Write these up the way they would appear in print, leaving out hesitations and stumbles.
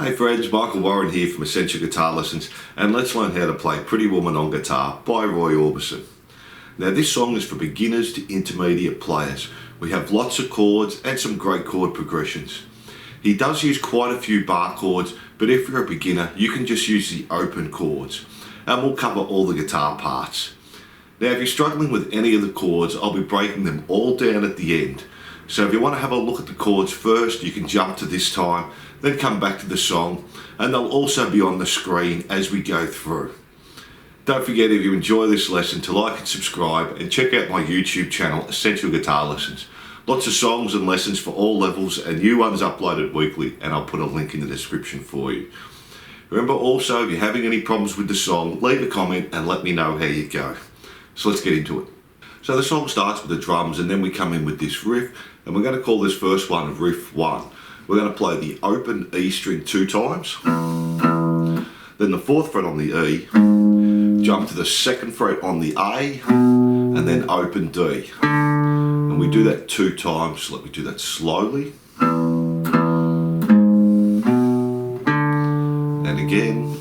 Hey friends, Michael Warren here from Essential Guitar Lessons, and let's learn how to play Pretty Woman on Guitar by Roy Orbison. Now this song is for beginners to intermediate players. We have lots of chords and some great chord progressions. He does use quite a few bar chords, but if you're a beginner you can just use the open chords, and we'll cover all the guitar parts. Now if you're struggling with any of the chords, I'll be breaking them all down at the end. So if you want to have a look at the chords first, you can jump to this time, then come back to the song, and they'll also be on the screen as we go through. Don't forget, if you enjoy this lesson, to like and subscribe, and check out my YouTube channel, Essential Guitar Lessons. Lots of songs and lessons for all levels, and new ones uploaded weekly, and I'll put a link in the description for you. Remember also, if you're having any problems with the song, leave a comment and let me know how you go. So let's get into it. So the song starts with the drums, and then we come in with this riff, and we're going to call this first one riff 1. We're going to play the open E string 2 times, then the 4th fret on the E, jump to the 2nd fret on the A, and then open D. And we do that 2 times, so let me do that slowly. And again.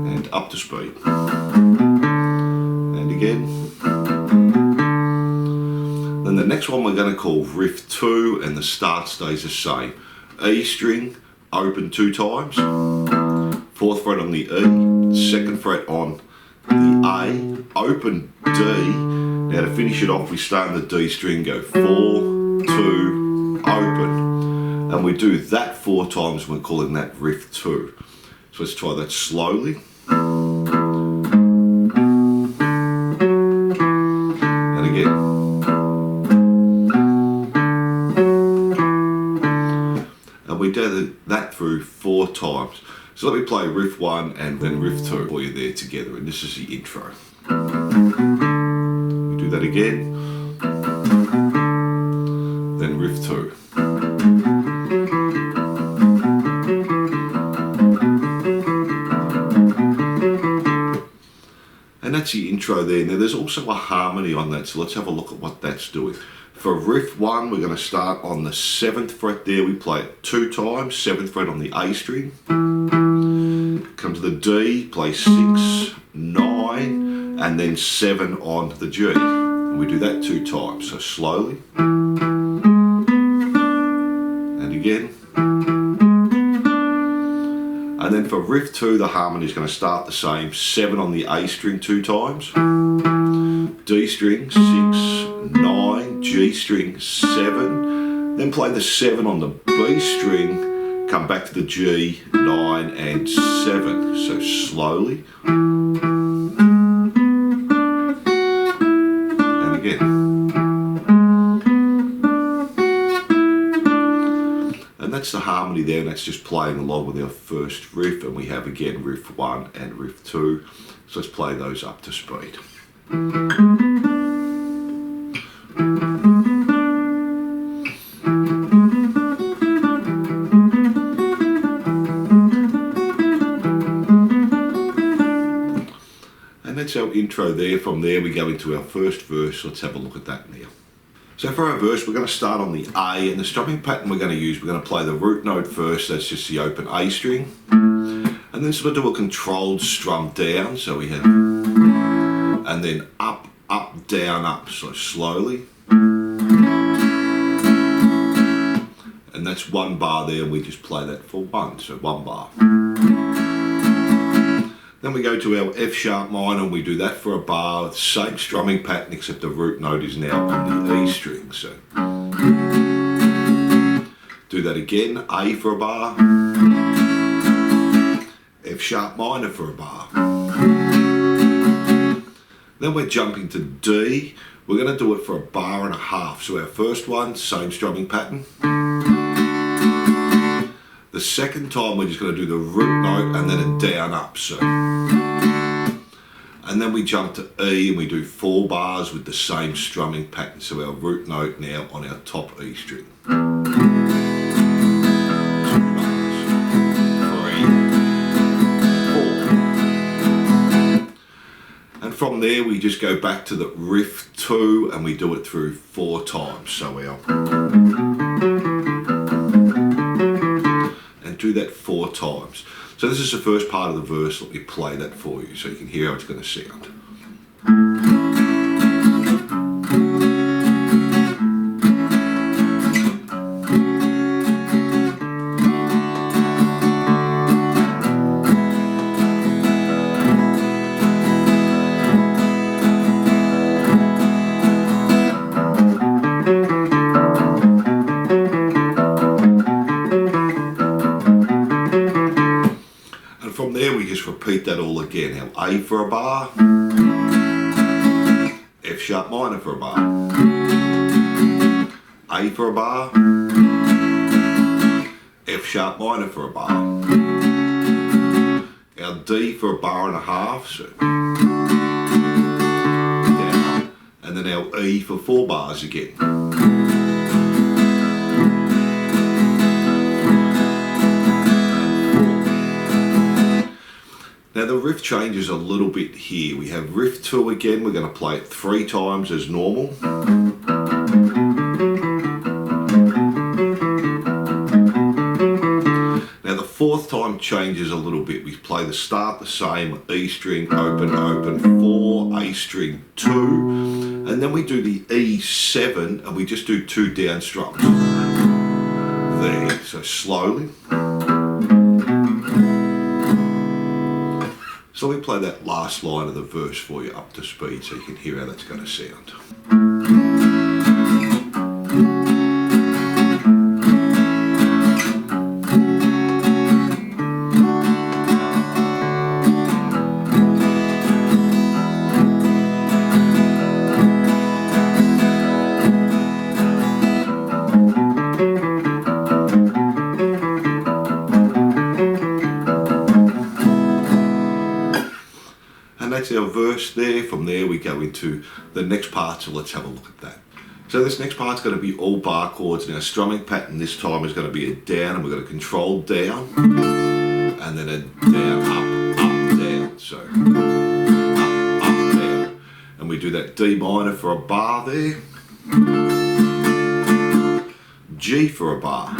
And up to speed. And again. Then the next one we're going to call riff 2, and the start stays the same. E string, open 2 times, 4th fret on the E, 2nd fret on the A, open D. Now to finish it off, we start on the D string, go 4, 2, open. And we do that 4 times, and we're calling that riff 2. So let's try that slowly. And again. We do that through 4 times. So let me play riff 1 and then riff 2 for you there together, and this is the intro. We do that again, then riff 2. And that's the intro there. Now there's also a harmony on that, so let's have a look at what that's doing. For riff 1, we're going to start on the 7th fret there. We play it 2 times, 7th fret on the A string. Come to the D, play 6, 9, and then 7 on the G. And we do that 2 times, so slowly. And again. And then for riff 2, the harmony is going to start the same. 7 on the A string 2 times. D string, 6, 9, G string, 7, then play the 7 on the B string, come back to the G, 9 and 7, so slowly, and again, and that's the harmony there, and that's just playing along with our first riff, and we have again riff 1 and riff 2, so let's play those up to speed. And that's our intro there. From there we go into our first verse. Let's have a look at that now. So for our verse, we're going to start on the A, and the strumming pattern we're going to use, we're going to play the root note first, that's just the open A string, and then sort of do a controlled strum down, so we have, and then up, up, down, up, so slowly. And that's 1 bar there, and we just play that for 1, so 1 bar. Then we go to our F sharp minor, and we do that for a bar, same strumming pattern except the root note is now on the E string, so. Do that again, A for a bar, F sharp minor for a bar. Then we're jumping to D. We're going to do it for a bar and a half. So our first one, same strumming pattern. The second time we're just going to do the root note and then a down up. So. And then we jump to E and we do 4 bars with the same strumming pattern. So our root note now on our top E string. 2 bars. 3, 4. And from there we just go back to the riff 2 and we do it through 4 times. So our do that 4 times. So this is the first part of the verse. Let me play that for you so you can hear how it's going to sound. From there we just repeat that all again. Now A for a bar, F sharp minor for a bar, A for a bar, F sharp minor for a bar, our D for a bar and a half, so down, and then our E for 4 bars again. Now the riff changes a little bit here. We have riff 2 again, we're going to play it 3 times as normal. Now the 4th time changes a little bit. We play the start the same, E string, open, open, 4, A string, 2, and then we do the E7 and we just do 2 down strums. There, so slowly. So let me play that last line of the verse for you up to speed so you can hear how that's going to sound. That's our verse there. From there we go into the next part, so let's have a look at that. So this next part's going to be all bar chords, and our strumming pattern this time is going to be a down, and we're going to control down, and then a down, up, down. So up, down. And we do that D minor for a bar there, G for a bar,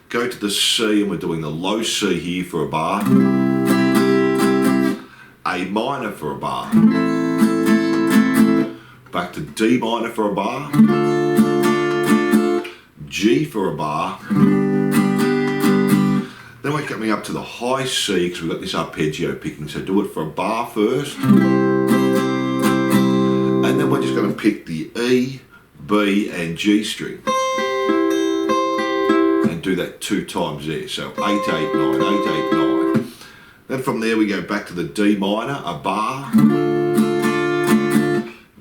go to the C, and we're doing the low C here for a bar, A minor for a bar, back to D minor for a bar, G for a bar, then we're coming up to the high C because we've got this arpeggio picking, so do it for a bar first, and then we're just going to pick the E, B and G string and do that 2 times there, so 8, 8, 9, 8, 8, 9. Then from there we go back to the D minor, a bar,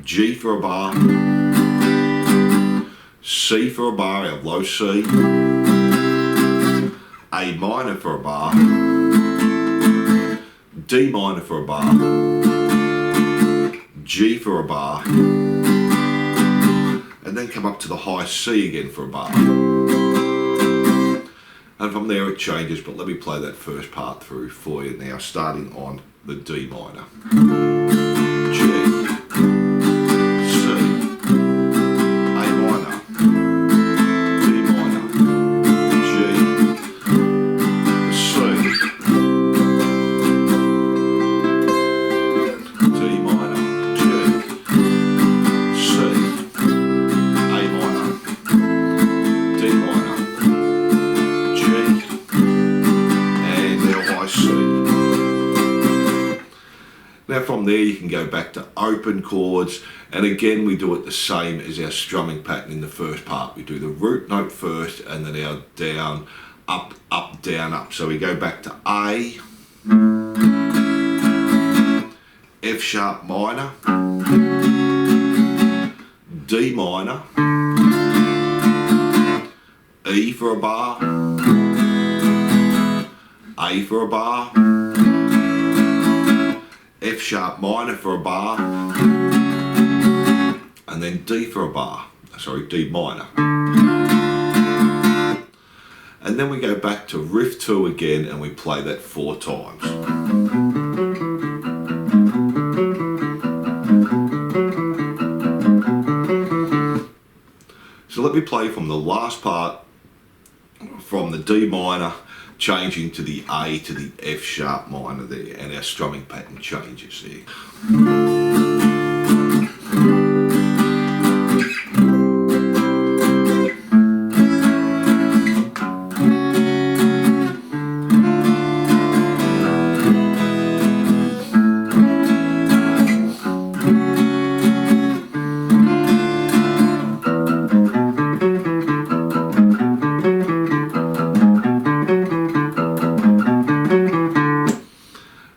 G for a bar, C for a bar, our low C, A minor for a bar, D minor for a bar, G for a bar, and then come up to the high C again for a bar. And from there it changes, but let me play that first part through for you now, starting on the D minor. G, C, A minor, D minor, G, C, D minor, G, C, A minor, D minor, Now from there you can go back to open chords, and again we do it the same as our strumming pattern in the first part. We do the root note first and then our down, up, up, down, up. So we go back to A, F sharp minor, D minor, E for a bar, A for a bar, F sharp minor for a bar, and then D for a bar, sorry, D minor. And then we go back to riff 2 again and we play that 4 times. So let me play from the last part from the D minor, changing to the A to the F sharp minor there, and our strumming pattern changes there.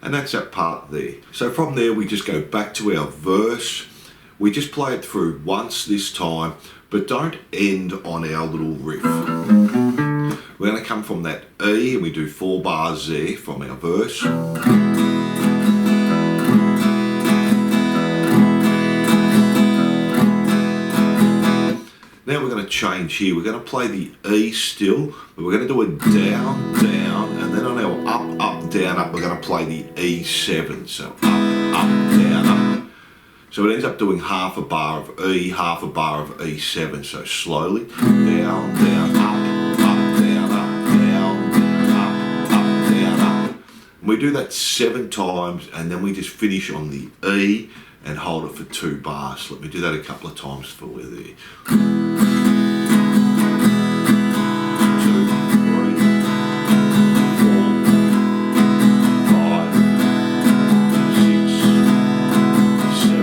And that's that part there. So from there we just go back to our verse. We just play it through once this time, but don't end on our little riff. We're going to come from that E, and we do 4 bars there from our verse. Now we're going to change here. We're going to play the E still, but we're going to do it down, down, and then on our up, up, down, up, we're going to play the E7. So up, up, down, up. So it ends up doing half a bar of E, half a bar of E7. So slowly, down, down, up, up, down, up, down, up, up, down, up. And we do that 7 times, and then we just finish on the E and hold it for 2 bars. Let me do that a couple of times for you there. 2, 3, 4, 5, 6, 7,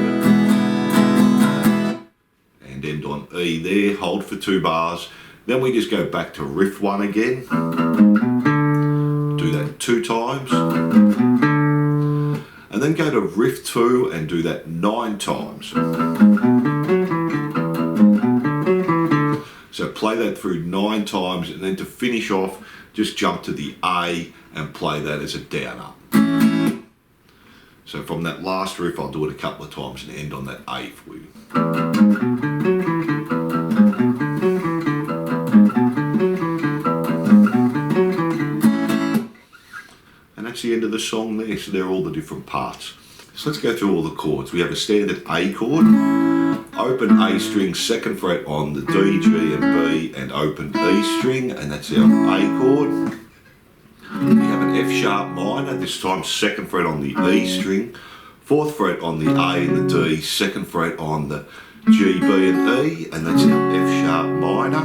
and end on E there, hold for 2 bars. Then we just go back to riff 1 again. Do that 2 times. And then go to riff 2 and do that 9 times. So play that through 9 times, and then to finish off, just jump to the A and play that as a down up. So from that last riff, I'll do it a couple of times and end on that A for you. And that's the end of the song there. So they're all the different parts. So let's go through all the chords. We have a standard A chord, open A string, 2nd fret on the D, G and B, and open E string, and that's our A chord. We have an F sharp minor, this time 2nd fret on the E string, 4th fret on the A and the D, 2nd fret on the G, B and E, and that's our F sharp minor.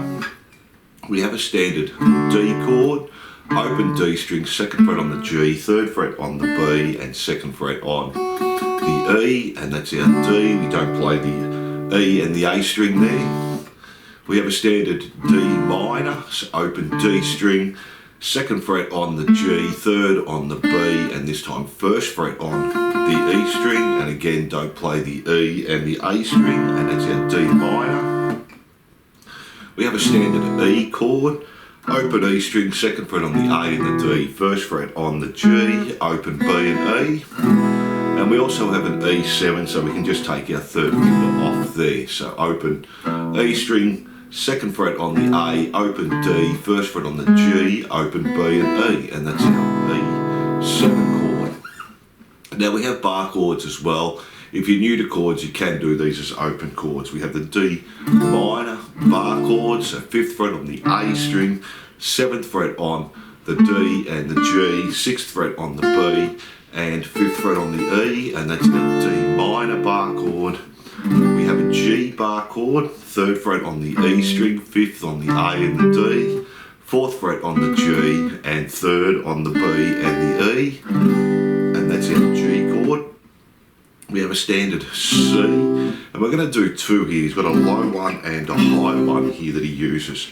We have a standard D chord, open D string, 2nd fret on the G, 3rd fret on the B, and 2nd fret on the E, and that's our D. We don't play the E and the A string there. We have a standard D minor, so open D string, 2nd fret on the G, 3rd on the B, and this time 1st fret on the E string, and again don't play the E and the A string, and that's our D minor. We have a standard E chord, open E string, 2nd fret on the A and the D, 1st fret on the G, open B and E. And we also have an E7, so we can just take our 3rd finger off there. So open E string, 2nd fret on the A, open D, 1st fret on the G, open B and E, and that's our E7 chord. Now we have bar chords as well. If you're new to chords, you can do these as open chords. We have the D minor bar chord, so 5th fret on the A string, 7th fret on the D and the G, 6th fret on the B, and 5th fret on the E, and that's the D minor bar chord. We have a G bar chord, 3rd fret on the E string, 5th on the A and the D, 4th fret on the G, and 3rd on the B and the E, and that's our G chord. We have a standard C, and we're going to do 2 here. He's got a low one and a high one here that he uses.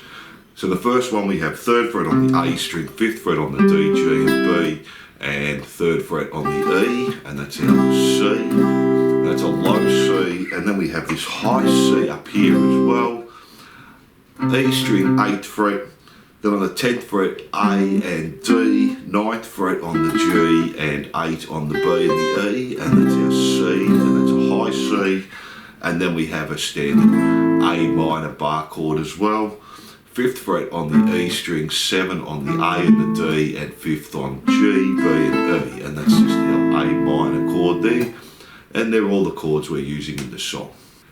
So the first one we have 3rd fret on the A string, 5th fret on the D, G and B, and 3rd fret on the E, and that's our C. That's a low C, and then we have this high C up here as well. E string, 8th fret, then on the 10th fret, A and D, 9th fret on the G, and 8 on the B and the E, and that's our C, and that's a high C. And then we have a standard A minor bar chord as well. 5th fret on the E string, 7 on the A and the D, and 5th on G, B and E, and that's just our A minor chord there. And they're all the chords we're using in the song.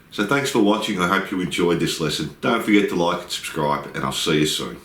So thanks for watching. I hope you enjoyed this lesson. Don't forget to like and subscribe, and I'll see you soon.